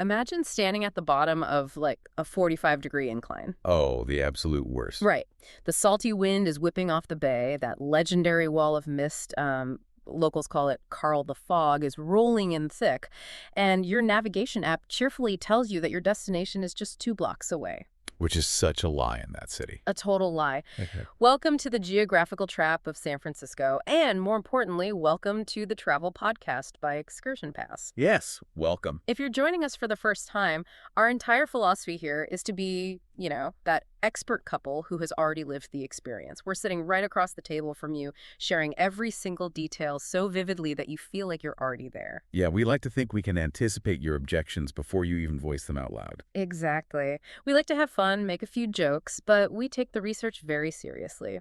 Imagine standing at the bottom of like a 45-degree incline. Oh, the absolute worst. Right. The salty wind is whipping off the bay. That legendary wall of mist, locals call it Carl the Fog, is rolling in thick. And your navigation app cheerfully tells you that your destination is just 2 blocks away. Which is such a lie in that city. A total lie. Okay. Welcome to the geographical trap of San Francisco. And more importantly, welcome to the travel podcast by ExcursionPass. Yes, welcome. If you're joining us for the first time, our entire philosophy here is to be, that expert couple who has already lived the experience. We're sitting right across the table from you, sharing every single detail so vividly that you feel like you're already there. Yeah, we like to think we can anticipate your objections before you even voice them out loud. Exactly. We like to have fun, make a few jokes, but we take the research very seriously.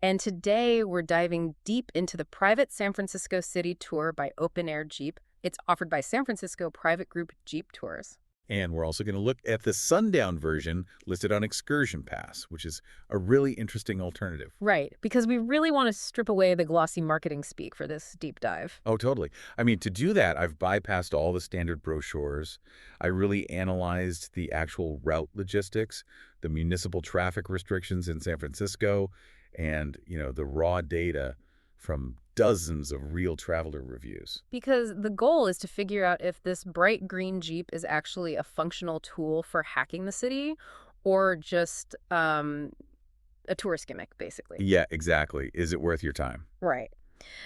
And today we're diving deep into the private San Francisco City tour by Open Air Jeep. It's offered by San Francisco Private Group Jeep Tours. And we're also going to look at the Sundown version listed on ExcursionPass, which is a really interesting alternative. Right, because we really want to strip away the glossy marketing speak for this deep dive. Oh, totally. I mean, to do that, I've bypassed all the standard brochures. I really analyzed the actual route logistics, the municipal traffic restrictions in San Francisco, and, the raw data from dozens of real traveler reviews. Because the goal is to figure out if this bright green Jeep is actually a functional tool for hacking the city or just a tourist gimmick, basically. Yeah, exactly. Is it worth your time? Right.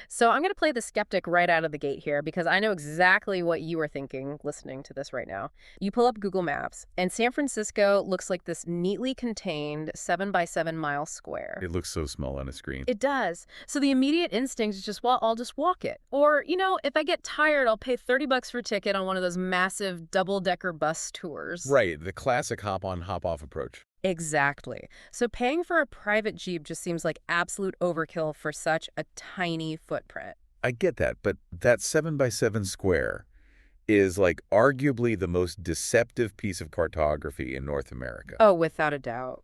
So I'm going to play the skeptic right out of the gate here because I know exactly what you are thinking listening to this right now. You pull up Google Maps, and San Francisco looks like this neatly contained 7-by-7-mile square. It looks so small on a screen. It does. So the immediate instinct is just, well, I'll just walk it. Or, if I get tired, I'll pay $30 for a ticket on one of those massive double-decker bus tours. Right, the classic hop-on, hop-off approach. Exactly. So paying for a private Jeep just seems like absolute overkill for such a tiny footprint. I get that, but that 7-by-7 square is like arguably the most deceptive piece of cartography in North America. Oh, without a doubt.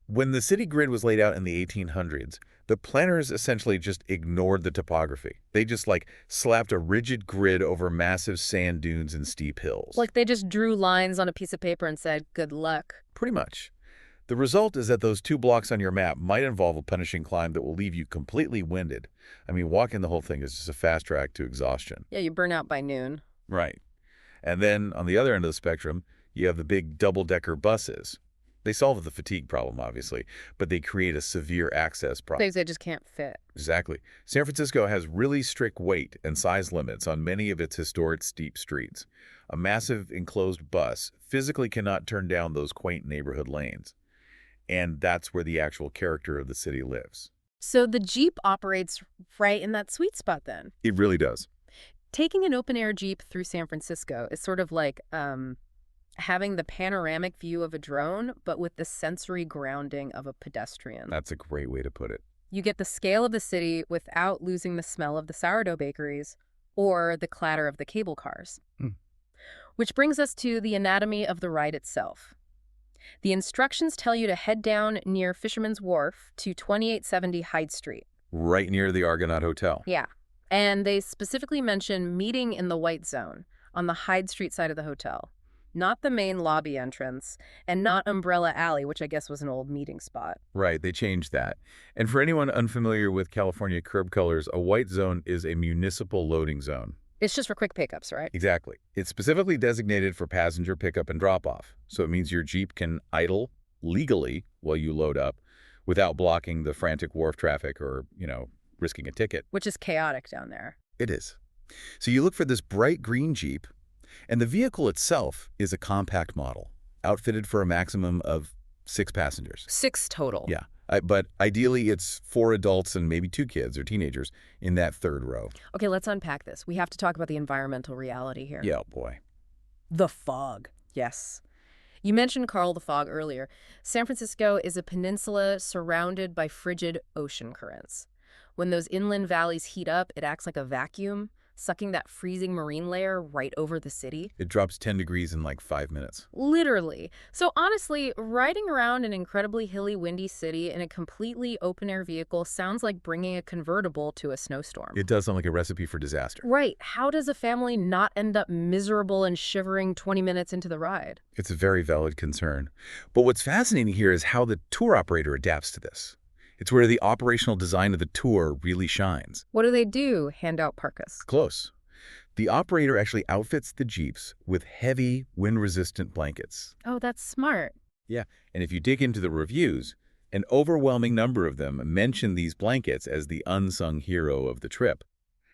When the city grid was laid out in the 1800s, the planners essentially just ignored the topography. They just slapped a rigid grid over massive sand dunes and steep hills. Like they just drew lines on a piece of paper and said, good luck. Pretty much. The result is that those 2 blocks on your map might involve a punishing climb that will leave you completely winded. I mean, walking the whole thing is just a fast track to exhaustion. Yeah, you burn out by noon. Right. And then on the other end of the spectrum, you have the big double-decker buses. They solve the fatigue problem, obviously, but they create a severe access problem. They just can't fit. Exactly. San Francisco has really strict weight and size limits on many of its historic steep streets. A massive enclosed bus physically cannot turn down those quaint neighborhood lanes. And that's where the actual character of the city lives. So the Jeep operates right in that sweet spot then. It really does. Taking an open-air Jeep through San Francisco is sort of like having the panoramic view of a drone, but with the sensory grounding of a pedestrian. That's a great way to put it. You get the scale of the city without losing the smell of the sourdough bakeries or the clatter of the cable cars. Which brings us to the anatomy of the ride itself. The instructions tell you to head down near Fisherman's Wharf to 2870 Hyde Street. Right near the Argonaut Hotel. Yeah. And they specifically mention meeting in the White Zone on the Hyde Street side of the hotel. Not the main lobby entrance, and not Umbrella Alley, which I guess was an old meeting spot. Right, they changed that. And for anyone unfamiliar with California curb colors, a white zone is a municipal loading zone. It's just for quick pickups, right? Exactly. It's specifically designated for passenger pickup and drop-off. So it means your Jeep can idle legally while you load up without blocking the frantic wharf traffic or, risking a ticket. Which is chaotic down there. It is. So you look for this bright green Jeep, and the vehicle itself is a compact model, outfitted for a maximum of 6 passengers. 6 total. Yeah. But ideally, it's 4 adults and maybe 2 kids or teenagers in that third row. Okay, let's unpack this. We have to talk about the environmental reality here. Yeah, boy. The fog. Yes. You mentioned Carl the Fog earlier. San Francisco is a peninsula surrounded by frigid ocean currents. When those inland valleys heat up, it acts like a vacuum, sucking that freezing marine layer right over the city. It drops 10 degrees in like 5 minutes. Literally. So honestly, riding around an incredibly hilly, windy city in a completely open-air vehicle sounds like bringing a convertible to a snowstorm. It does sound like a recipe for disaster. Right. How does a family not end up miserable and shivering 20 minutes into the ride? It's a very valid concern. But what's fascinating here is how the tour operator adapts to this. It's where the operational design of the tour really shines. What do they do? Hand out parkas. Close. The operator actually outfits the Jeeps with heavy, wind-resistant blankets. Oh, that's smart. Yeah, and if you dig into the reviews, an overwhelming number of them mention these blankets as the unsung hero of the trip,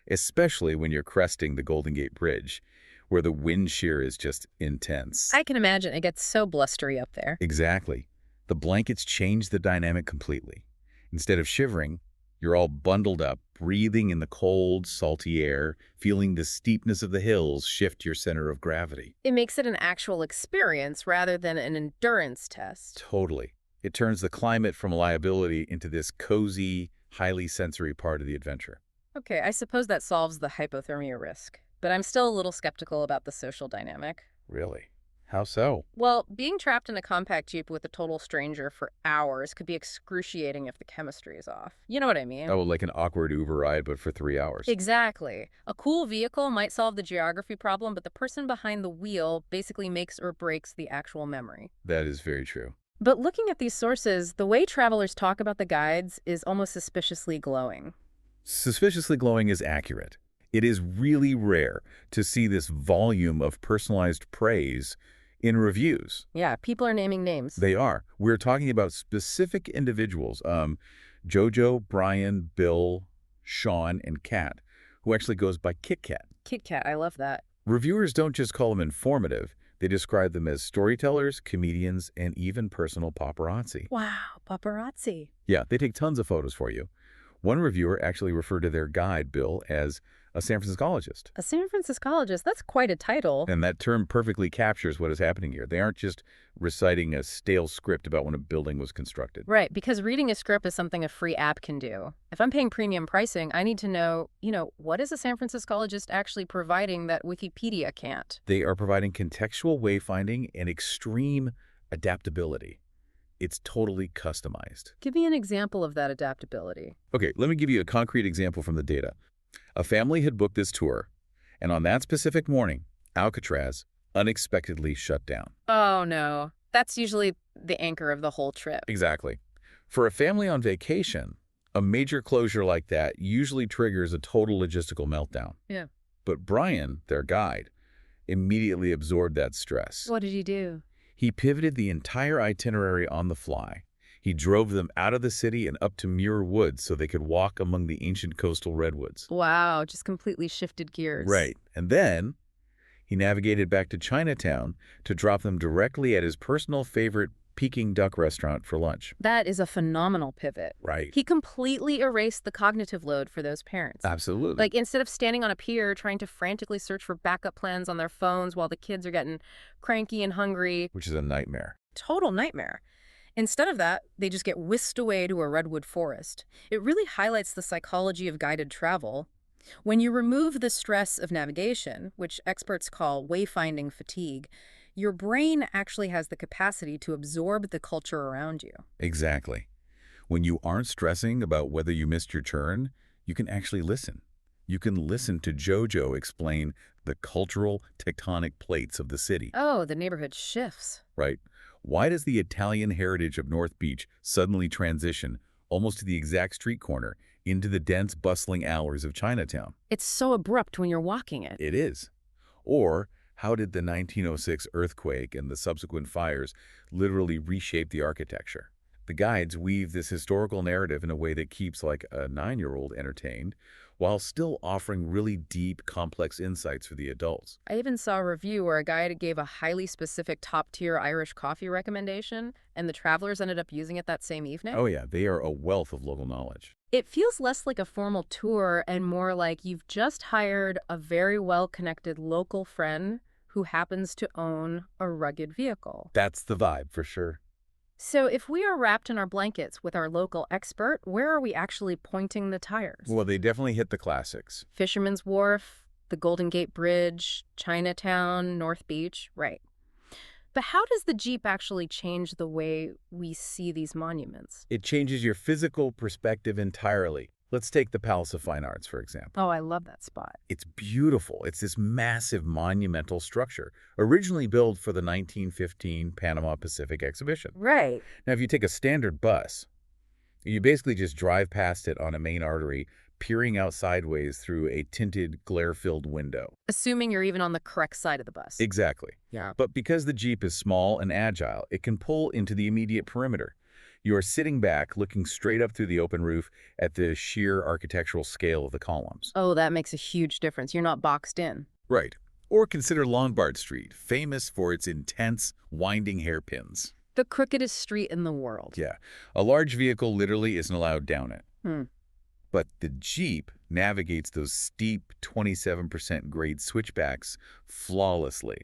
especially when you're cresting the Golden Gate Bridge, where the wind shear is just intense. I can imagine. It gets so blustery up there. Exactly. The blankets change the dynamic completely. Instead of shivering, you're all bundled up, breathing in the cold, salty air, feeling the steepness of the hills shift your center of gravity. It makes it an actual experience rather than an endurance test. Totally. It turns the climate from liability into this cozy, highly sensory part of the adventure. Okay, I suppose that solves the hypothermia risk, but I'm still a little skeptical about the social dynamic. Really? How so? Well, being trapped in a compact Jeep with a total stranger for hours could be excruciating if the chemistry is off. You know what I mean? Oh, like an awkward Uber ride, but for 3 hours. Exactly. A cool vehicle might solve the geography problem, but the person behind the wheel basically makes or breaks the actual memory. That is very true. But looking at these sources, the way travelers talk about the guides is almost suspiciously glowing. Suspiciously glowing is accurate. It is really rare to see this volume of personalized praise in reviews. Yeah, people are naming names. They are. We're talking about specific individuals, Jojo, Brian, Bill, Sean, and Kat, who actually goes by Kit Kat. Kit Kat, I love that. Reviewers don't just call them informative. They describe them as storytellers, comedians, and even personal paparazzi. Wow, paparazzi. Yeah, they take tons of photos for you. One reviewer actually referred to their guide, Bill, as a San Franciscologist. A San Franciscologist, that's quite a title. And that term perfectly captures what is happening here. They aren't just reciting a stale script about when a building was constructed. Right, because reading a script is something a free app can do. If I'm paying premium pricing, I need to know, what is a San Franciscologist actually providing that Wikipedia can't? They are providing contextual wayfinding and extreme adaptability. It's totally customized. Give me an example of that adaptability. Okay, let me give you a concrete example from the data. A family had booked this tour, and on that specific morning, Alcatraz unexpectedly shut down. Oh, no. That's usually the anchor of the whole trip. Exactly. For a family on vacation, a major closure like that usually triggers a total logistical meltdown. Yeah. But Brian, their guide, immediately absorbed that stress. What did he do? He pivoted the entire itinerary on the fly. He drove them out of the city and up to Muir Woods so they could walk among the ancient coastal redwoods. Wow, just completely shifted gears. Right. And then he navigated back to Chinatown to drop them directly at his personal favorite Peking duck restaurant for lunch. That is a phenomenal pivot. Right. He completely erased the cognitive load for those parents. Absolutely. Like, instead of standing on a pier trying to frantically search for backup plans on their phones while the kids are getting cranky and hungry. Which is a nightmare. Total nightmare. Instead of that, they just get whisked away to a redwood forest. It really highlights the psychology of guided travel. When you remove the stress of navigation, which experts call wayfinding fatigue, your brain actually has the capacity to absorb the culture around you. Exactly. When you aren't stressing about whether you missed your turn, you can actually listen. You can listen to Jojo explain the cultural tectonic plates of the city. Oh, the neighborhood shifts. Right. Why does the Italian heritage of North Beach suddenly transition, almost to the exact street corner, into the dense, bustling hours of Chinatown? It's so abrupt when you're walking it. It is. Or how did the 1906 earthquake and the subsequent fires literally reshape the architecture? The guides weave this historical narrative in a way that keeps like a 9-year-old entertained, while still offering really deep, complex insights for the adults. I even saw a review where a guide gave a highly specific top-tier Irish coffee recommendation, and the travelers ended up using it that same evening. Oh yeah, they are a wealth of local knowledge. It feels less like a formal tour and more like you've just hired a very well-connected local friend who happens to own a rugged vehicle. That's the vibe, for sure. So if we are wrapped in our blankets with our local expert, where are we actually pointing the tires? Well, they definitely hit the classics. Fisherman's Wharf, The Golden Gate Bridge, Chinatown, North Beach, right. But how does the Jeep actually change the way we see these monuments? It changes your physical perspective entirely. Let's take the Palace of Fine Arts, for example. Oh, I love that spot. It's beautiful. It's this massive monumental structure, originally built for the 1915 Panama Pacific Exhibition. Right. Now, if you take a standard bus, you basically just drive past it on a main artery, peering out sideways through a tinted, glare-filled window. Assuming you're even on the correct side of the bus. Exactly. Yeah. But because the Jeep is small and agile, it can pull into the immediate perimeter. You are sitting back, looking straight up through the open roof at the sheer architectural scale of the columns. Oh, that makes a huge difference. You're not boxed in. Right. Or consider Lombard Street, famous for its intense, winding hairpins. The crookedest street in the world. Yeah. A large vehicle literally isn't allowed down it. But the Jeep navigates those steep 27% grade switchbacks flawlessly.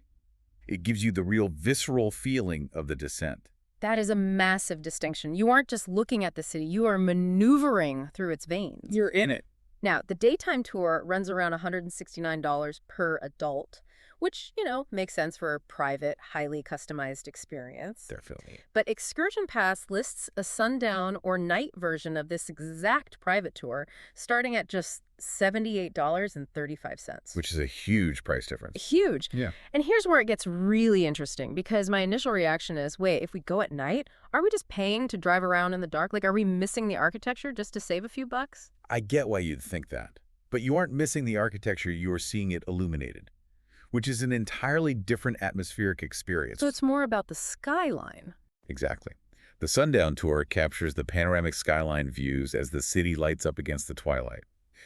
It gives you the real visceral feeling of the descent. That is a massive distinction. You aren't just looking at the city, you are maneuvering through its veins. You're in it. Now, the daytime tour runs around $169 per adult, which, makes sense for a private, highly customized experience. Definitely. But ExcursionPass lists a sundown or night version of this exact private tour starting at just $78.35. Which is a huge price difference. Huge. Yeah. And here's where it gets really interesting, because my initial reaction is, wait, if we go at night, are we just paying to drive around in the dark? Like, are we missing the architecture just to save a few bucks? I get why you'd think that. But you aren't missing the architecture, you are seeing it illuminated, which is an entirely different atmospheric experience. So it's more about the skyline. Exactly. The Sundown tour captures the panoramic skyline views as the city lights up against the twilight.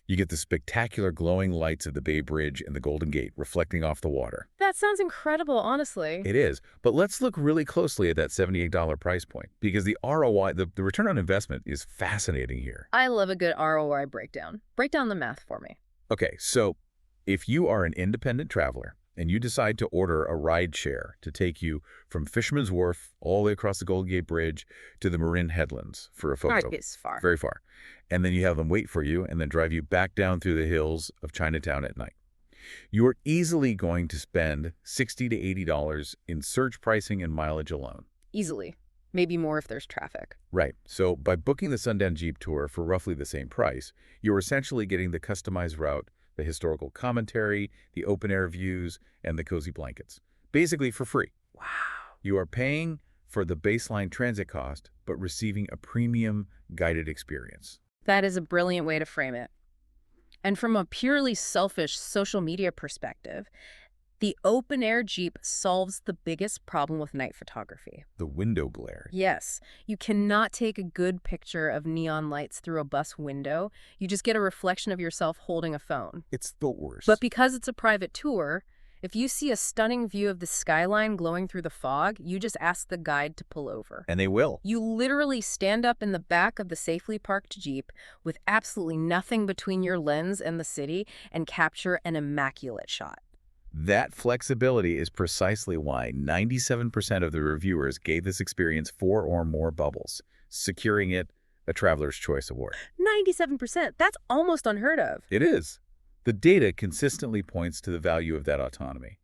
You get the spectacular glowing lights of the Bay Bridge and the Golden Gate reflecting off the water. That sounds incredible, honestly. It is. But let's look really closely at that $78 price point, because the ROI, the return on investment, is fascinating here. I love a good ROI breakdown. Break down the math for me. Okay, so if you are an independent traveler and you decide to order a ride share to take you from Fisherman's Wharf all the way across the Golden Gate Bridge to the Marin Headlands for a photo. It's far. Very far. And then you have them wait for you and then drive you back down through the hills of Chinatown at night. You are easily going to spend $60 to $80 in surge pricing and mileage alone. Easily. Maybe more if there's traffic. Right. So by booking the Sundown Jeep tour for roughly the same price, you're essentially getting the customized route, the historical commentary, the open-air views, and the cozy blankets. Basically for free. Wow. You are paying for the baseline transit cost, but receiving a premium guided experience. That is a brilliant way to frame it. And from a purely selfish social media perspective, the open-air Jeep solves the biggest problem with night photography. The window glare. Yes. You cannot take a good picture of neon lights through a bus window. You just get a reflection of yourself holding a phone. It's the worst. But because it's a private tour, if you see a stunning view of the skyline glowing through the fog, you just ask the guide to pull over. And they will. You literally stand up in the back of the safely parked Jeep with absolutely nothing between your lens and the city and capture an immaculate shot. That flexibility is precisely why 97% of the reviewers gave this experience 4 or more bubbles, securing it a Traveler's Choice Award. 97%? That's almost unheard of. It is. The data consistently points to the value of that autonomy.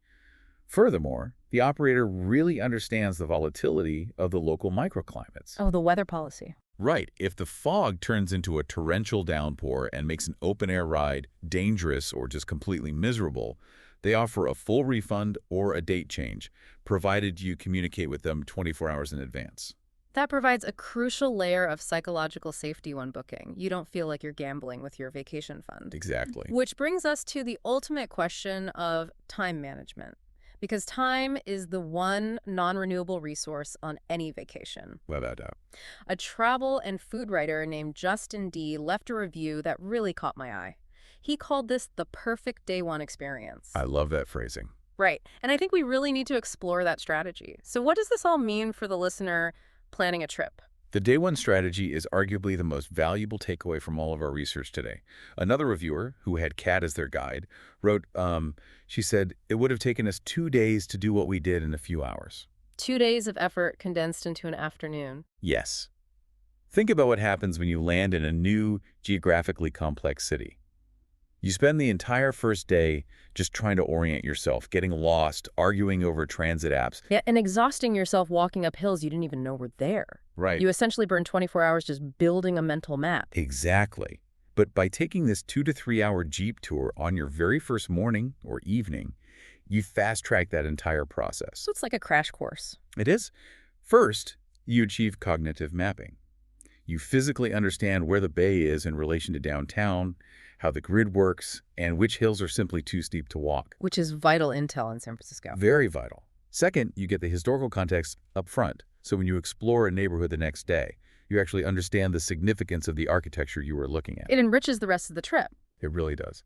Furthermore, the operator really understands the volatility of the local microclimates. Oh, the weather policy. Right. If the fog turns into a torrential downpour and makes an open-air ride dangerous or just completely miserable, they offer a full refund or a date change, provided you communicate with them 24 hours in advance. That provides a crucial layer of psychological safety when booking. You don't feel like you're gambling with your vacation fund. Exactly. Which brings us to the ultimate question of time management. Because time is the one non-renewable resource on any vacation. Without doubt. A travel and food writer named Justin D. left a review that really caught my eye. He called this the perfect day one experience. I love that phrasing. Right. And I think we really need to explore that strategy. So what does this all mean for the listener planning a trip? The day one strategy is arguably the most valuable takeaway from all of our research today. Another reviewer, who had Kat as their guide, wrote, she said, "It would have taken us 2 days to do what we did in a few hours." 2 days of effort condensed into an afternoon. Yes. Think about what happens when you land in a new, geographically complex city. You spend the entire first day just trying to orient yourself, getting lost, arguing over transit apps. Yeah, and exhausting yourself walking up hills you didn't even know were there. Right. You essentially burn 24 hours just building a mental map. Exactly. But by taking this 2 to 3 hour Jeep tour on your very first morning or evening, you fast-track that entire process. So it's like a crash course. It is. First, you achieve cognitive mapping. You physically understand where the bay is in relation to downtown, how the grid works, and which hills are simply too steep to walk. Which is vital intel in San Francisco. Very vital. Second, you get the historical context up front. So when you explore a neighborhood the next day, you actually understand the significance of the architecture you were looking at. It enriches the rest of the trip. It really does.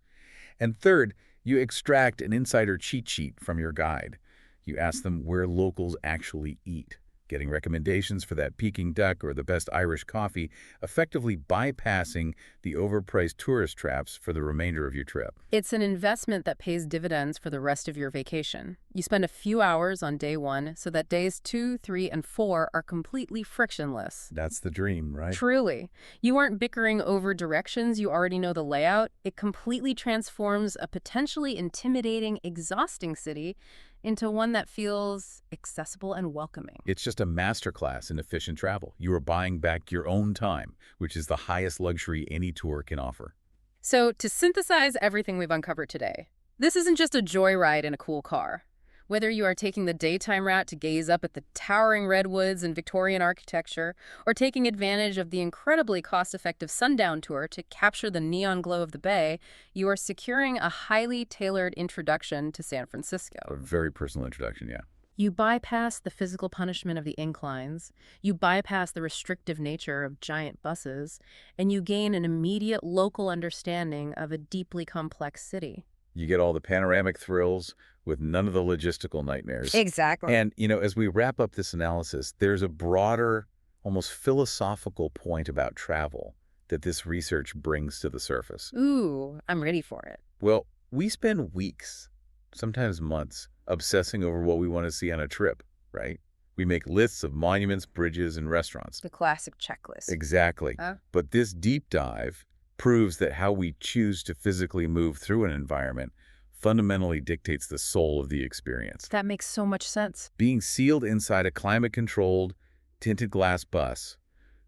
And third, you extract an insider cheat sheet from your guide. You ask them where locals actually eat, getting recommendations for that Peking duck or the best Irish coffee, effectively bypassing the overpriced tourist traps for the remainder of your trip. It's an investment that pays dividends for the rest of your vacation. You spend a few hours on day 1 so that days 2, 3, and 4 are completely frictionless. That's the dream, right? Truly. You aren't bickering over directions, you already know the layout. It completely transforms a potentially intimidating, exhausting city into one that feels accessible and welcoming. It's just a masterclass in efficient travel. You are buying back your own time, which is the highest luxury any tour can offer. So, to synthesize everything we've uncovered today, this isn't just a joyride in a cool car. Whether you are taking the daytime route to gaze up at the towering redwoods and Victorian architecture, or taking advantage of the incredibly cost-effective Sundown tour to capture the neon glow of the bay, you are securing a highly tailored introduction to San Francisco. A very personal introduction, yeah. You bypass the physical punishment of the inclines, you bypass the restrictive nature of giant buses, and you gain an immediate local understanding of a deeply complex city. You get all the panoramic thrills with none of the logistical nightmares. Exactly. And, as we wrap up this analysis, there's a broader, almost philosophical point about travel that this research brings to the surface. Ooh, I'm ready for it. Well, we spend weeks, sometimes months, obsessing over what we want to see on a trip, right? We make lists of monuments, bridges, and restaurants. The classic checklist. Exactly. But this deep dive proves that how we choose to physically move through an environment fundamentally dictates the soul of the experience. That makes so much sense. Being sealed inside a climate-controlled, tinted glass bus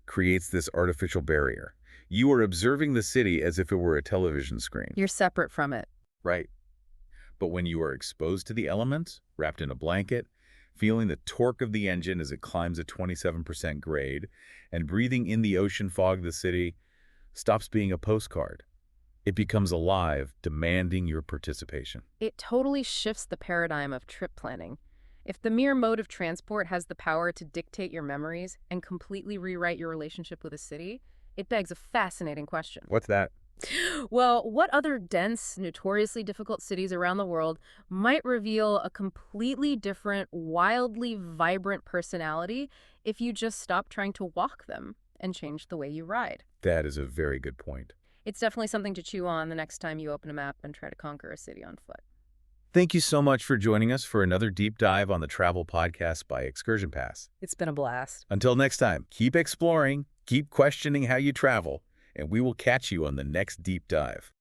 creates this artificial barrier. You are observing the city as if it were a television screen. You're separate from it. Right. But when you are exposed to the elements, wrapped in a blanket, feeling the torque of the engine as it climbs a 27% grade, and breathing in the ocean fog, the city stops being a postcard. It becomes alive, demanding your participation. It totally shifts the paradigm of trip planning. If the mere mode of transport has the power to dictate your memories and completely rewrite your relationship with a city, it begs a fascinating question. What's that? Well, what other dense, notoriously difficult cities around the world might reveal a completely different, wildly vibrant personality if you just stop trying to walk them and change the way you ride? That is a very good point. It's definitely something to chew on the next time you open a map and try to conquer a city on foot. Thank you so much for joining us for another deep dive on the Travel Podcast by ExcursionPass. It's been a blast. Until next time, keep exploring, keep questioning how you travel, and we will catch you on the next deep dive.